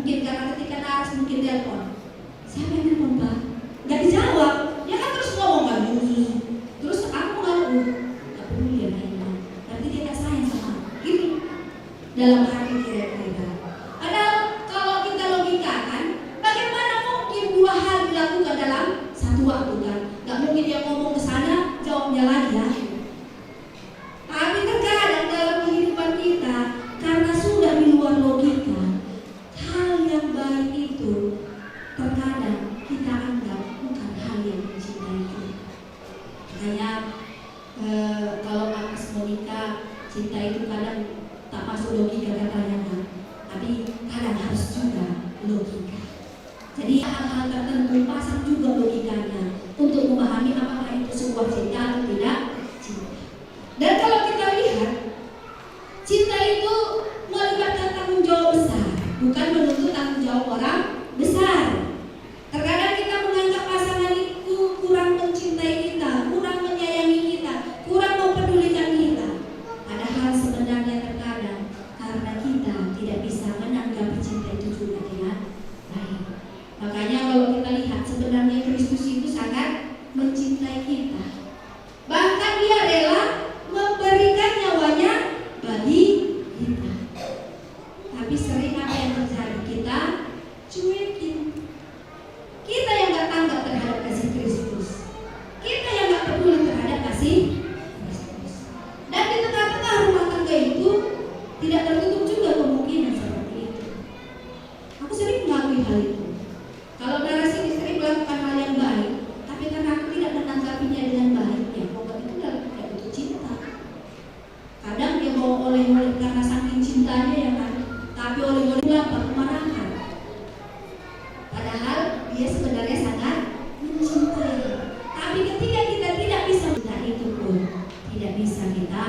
Mungkin karena ketika naras mungkin telepon. Siapa yang telepon, Pak? Nggak dijawab. Dia kan terus ngomong kan. Terus aku ngaku, nggak peduli ya lainnya. Berarti dia nggak sayang sama aku. Gitu. Dalam hati kira-kira. Padahal kalau kita logikakan, bagaimana mungkin dua hal dilakukan dalam satu waktu kan? Nggak mungkin dia ngomong ke sana, jawabnya lagi ya. Tapi terkadang dalam kehidupan kita, karena sudah di luar logika, hal yang baik itu terkadang kita anggap bukan hal yang mencintai kita. Kayak kalau Mas Monica, cinta itu kadang tak masuk logika katanya kan, tapi kadang harus juga logika. Jadi hal-hal tertentu pasang juga logikanya untuk memahami apakah itu sebuah cinta atau tidak cinta. Dan kalau kita lihat, cinta itu melibatkan tanggung jawab besar, bukan menuntut tanggung jawab orang besar. Terkadang kita menganggap pasangan itu kurang mencintai kita, kurang menyayangi kita, kurang mempedulikan kita. Padahal sebenarnya terkadang karena kita tidak bisa menanggapi cinta itu juga dengan baik. Makanya kalau kita lihat sebenarnya Kristus itu sangat mencintai kita. Bahkan dia rela memberikan nyawanya bagi kita. Tapi sering apa yang terjadi? Kita cuekin. Kita yang gak tanggap terhadap kasih Kristus. Kita yang gak peduli terhadap kasih Kristus. Dan di tengah-tengah rumah tangga itu tidak tertutup juga kemungkinan seperti itu. Aku sering mengakui hal itu. Kalau narasi istri melakukan hal yang baik, tapi karena aku tidak menanggapinya dengan baik, ya pokok itu tidak butuh cinta. Kadang dia bawa oleh-oleh karena saking cintanya ya kan, tapi oleh-oleh apa? Kemarahan. Padahal dia sebenarnya sangat mencintai. Tapi ketika kita tidak bisa cinta itu pun tidak bisa kita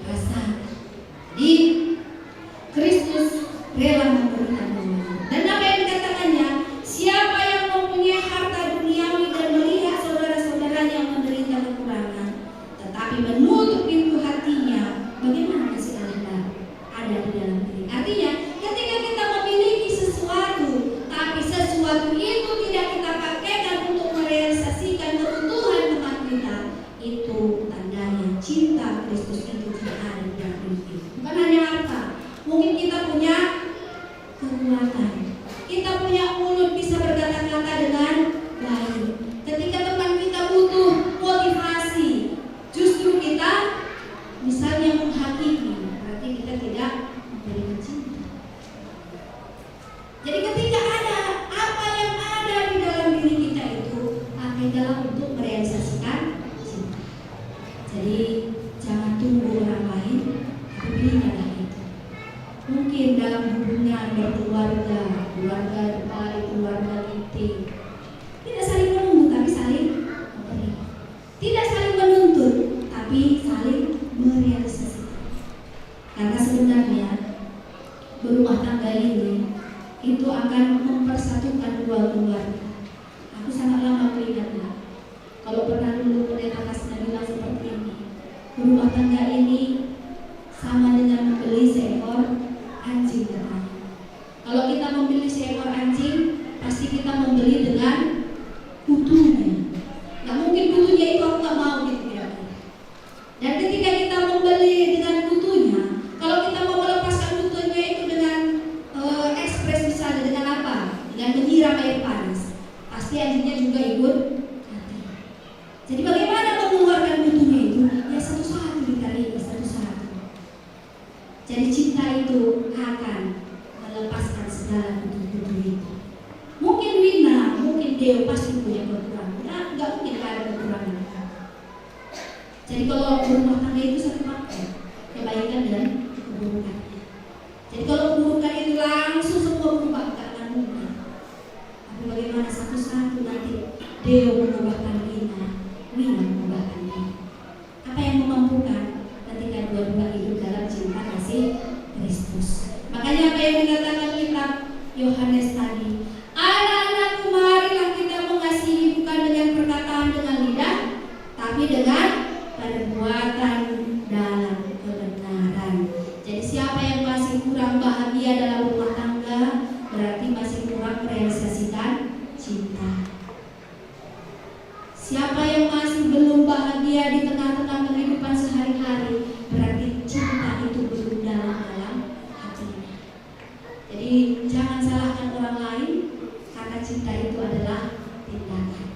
rasakan. Jadi Kristus rela memberikan nyawanya. Dan apa yang dikatakannya? Siapa yang mempunyai harta duniawi dan melihat saudara-saudaranya yang menderita kekurangan, tetapi menutup pintu hatinya, bagaimana kasih Allah ada di dalam diri? Artinya, ketika kita memiliki sesuatu, tapi sesuatu itu tidak kita pakaikan untuk merealisasikan kebutuhan teman kita, itu tandanya cinta Kristus itu tidak ada di dalam diri. Bukan hanya harta, mungkin kita punya kekuatan, kita punya mulut bisa berkata-kata dengan baik. Ketika teman kita butuh motivasi, justru kita misalnya menghakimi, berarti kita tidak memberikan cinta. Jadi ketika ada apa yang ada di dalam diri kita itu, pakailah untuk merealisasikan cinta. Jadi jangan tunggu orang lain, tapi berikanlah itu. Mungkin dalam hubungan berkeluarga, keluarga depan, keluarga inti, tidak saling menunggu tapi saling memberi. Tidak saling menuntut tapi saling merealisasikan. Karena sebenarnya berumah tangga ini itu akan mempersatukan dua keluarga. Aku sangat lama mengingatnya. Kalau pernah dulu pendeta Kasna bilang seperti ini, berumah tangga ini sama dengan membeli seekor anjing katanya. Kalau kita membeli seekor anjing, pasti kita membeli dengan kutunya. Nggak mungkin kutunya itu aku nggak mau gitu kira-kira. Dan ketika kita membeli dengan kutunya, kalau kita mau melepaskan kutunya itu dengan ekspres misalnya dengan apa? Dengan menyiram air panas, pasti anjingnya juga ikut mati. Jadi bagaimana mengeluarkan kutunya itu? Ya satu-satu ditarik, satu-satu. Jadi cinta itu akan melepaskan segala kutu-kutu itu. Mungkin Wina, mungkin Deo pasti punya kekurangan. Nah, nggak mungkin ada kekurangan. Jadi kalau berumah tangga itu satu paket, kebaikan dan keburukan. Jadi kalau keburukan itu langsung semua berubah, nggak akan mungkin. Tapi bagaimana satu-satu nanti Deo mengubahkan Wina mengubahkan Deo. Apa yang memampukan ketika dua-dua hidup dalam cinta kasih Kristus. Makanya apa yang dikatakan kitab Yohanes tadi, anak-anakku marilah kita mengasihi bukan dengan perkataan dengan lidah, tapi dengan perbuatan dalam kebenaran. Jadi siapa yang masih kurang bahagia dalam rumah tangga, berarti Jadi jangan salahkan orang lain, karena cinta itu adalah tindakan.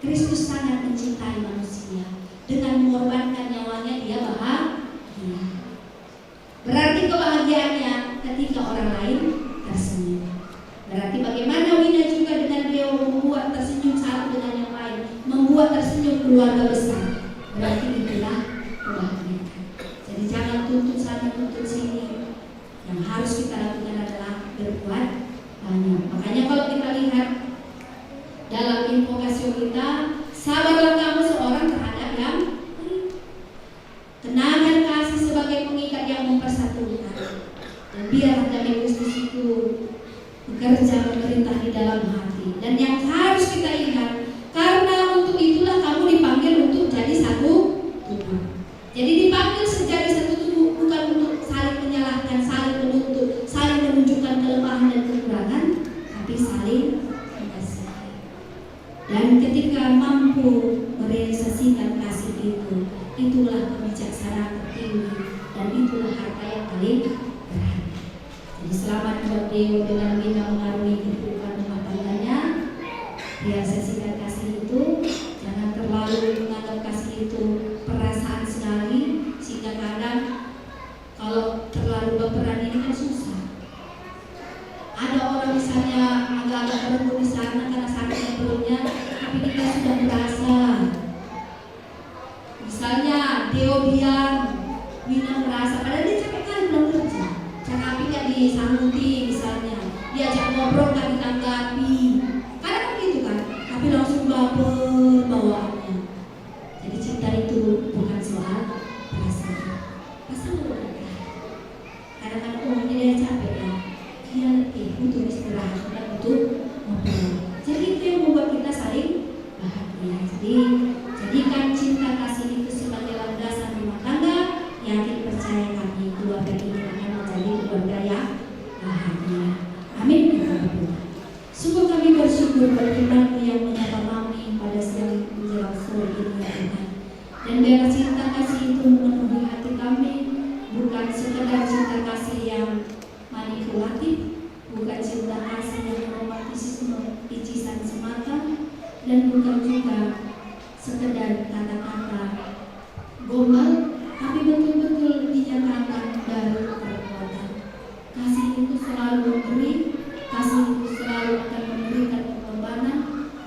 Kristus sangat mencintai manusia, dengan mengorbankan nyawanya dia bahagia. Berarti kebahagiaannya ketika orang lain tersenyum. Berarti bagaimana Wina juga dengan beliau membuat tersenyum satu dengan yang lain, membuat tersenyum keluarga besar. Berarti itulah kebahagiaan. Jadi jangan tuntut sana tuntut sini. Yang harus kita lakukan adalah berbuat banyak. Makanya kalau kita lihat dalam invokasi kita, sabarlah kamu seorang terhadap yang lain. Kenakan kasih sebagai pengikat yang mempersatukan. Dan biar dari Kristus itu bekerja memerintah di dalam hati. Dan yang harus kita ingat, karena untuk itulah kamu dipanggil untuk jadi satu tubuh. Jadi dipanggil menjadi satu tubuh bukan untuk saling menyalahkan, saling menuntut, saling menunjukkan kelemahan dan kekurangan, tapi saling mengasihi. Dan ketika mampu merealisasikan kasih itu, itulah kebijaksanaan tertinggi dan itulah harta yang paling berharga. Jadi selamat buat Deo dengan Wina mengarungi kehidupan rumah tangganya. Realisasikan kasih itu, jangan terlalu menganggap kasih itu perasaan sekali, sehingga kadang kalau terlalu berperan ini kan susah. Ada orang misalnya agak-agak berembuk di sana karena sakitnya perutnya, tapi kita sudah merasa. Misalnya Deo diam, Wina merasa, padahal dia capek kan belum kerja. Cakapi gak disangguti misalnya, diajak ngobrol gak ditanggapi. Kadang begitu kan, tapi langsung baper bawaannya. Jadi cinta itu bukan soal perasaan. Perasaan bukan. Kadang-kadang oh ini dia capek ya, dia letih, butuh istirahat, sudah butuh ngobrol. Jadi itu yang membuat kita saling bahagia. Jadi jadikan cinta kasih itu sebagai landasan rumah tangga. Yakin percaya kami keluarga ini akan menjadi keluarga yang bahagia. Amin. Sungguh kami bersyukur beriman yang menyapa kami pada siang menjelang sore ini ya Tuhan. Dan biar cinta kasih itu memenuhi hati kami, bukan sekedar cinta kasih yang manipulatif, bukan cinta kasih yang romantisisme picisan semata, dan bukan juga sekedar kata-kata gombal, tapi betul-betul dinyatakan dari perbuatan. Kasih itu selalu memberi, kasih itu selalu akan memberikan pengorbanan,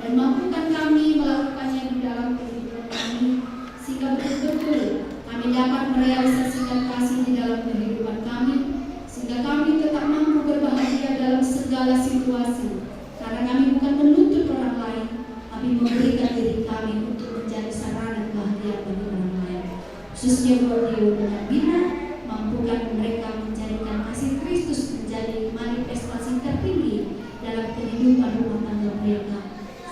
dan mampukan kami melakukannya di dalam kehidupan kami, sehingga betul-betul kami dapat merealisasikan kasih di dalam kehidupan kami, sehingga kami tetap mampu berbahagia dalam segala situasi, karena kami bukan menuntut orang lain, tapi memberikan diri kami untuk menjadi sarana bahagia bagi orang lain. Khususnya buat Deo dengan Wina, mampukan mereka menjadikan kasih Kristus menjadi manifestasi tertinggi dalam kehidupan rumah tangga mereka,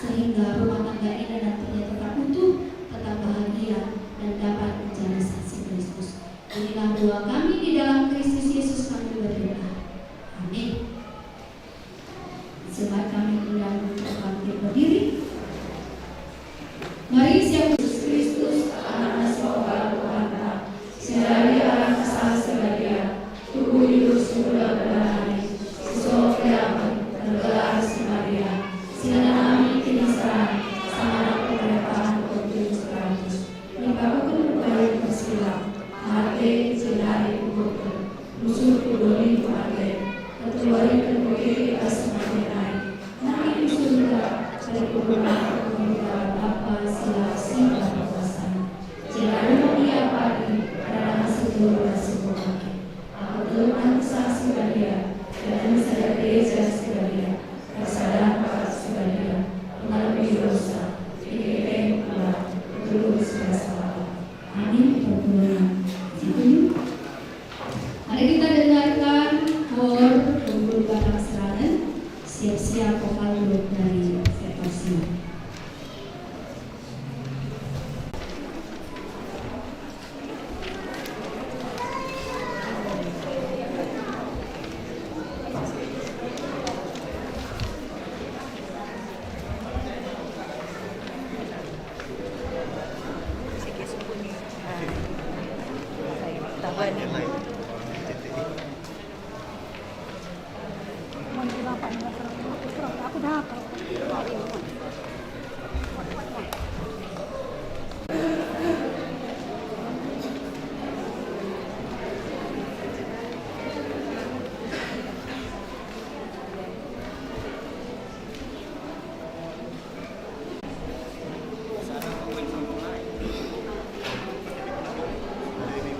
sehingga rumah tangga ini nantinya tetap utuh, tetap bahagia, dan dapat menjadi saksi Kristus. Inilah doa kami di dalam Kristus Yesus kami berdoa. Amin. Sebab kami undang untuk bangkit berdiri. Mari siap Kristus, anak seorang Tuhan, sedari alam kesal sebadia, tubuh hidup semula berani, sesuatu kiamat, tergelar si Maria, sinami kini serang, sama keberatan Pontius Pilatus, dipakukan bayi bersilam, mati sedari kubur, musuh kuduli kuate, ketua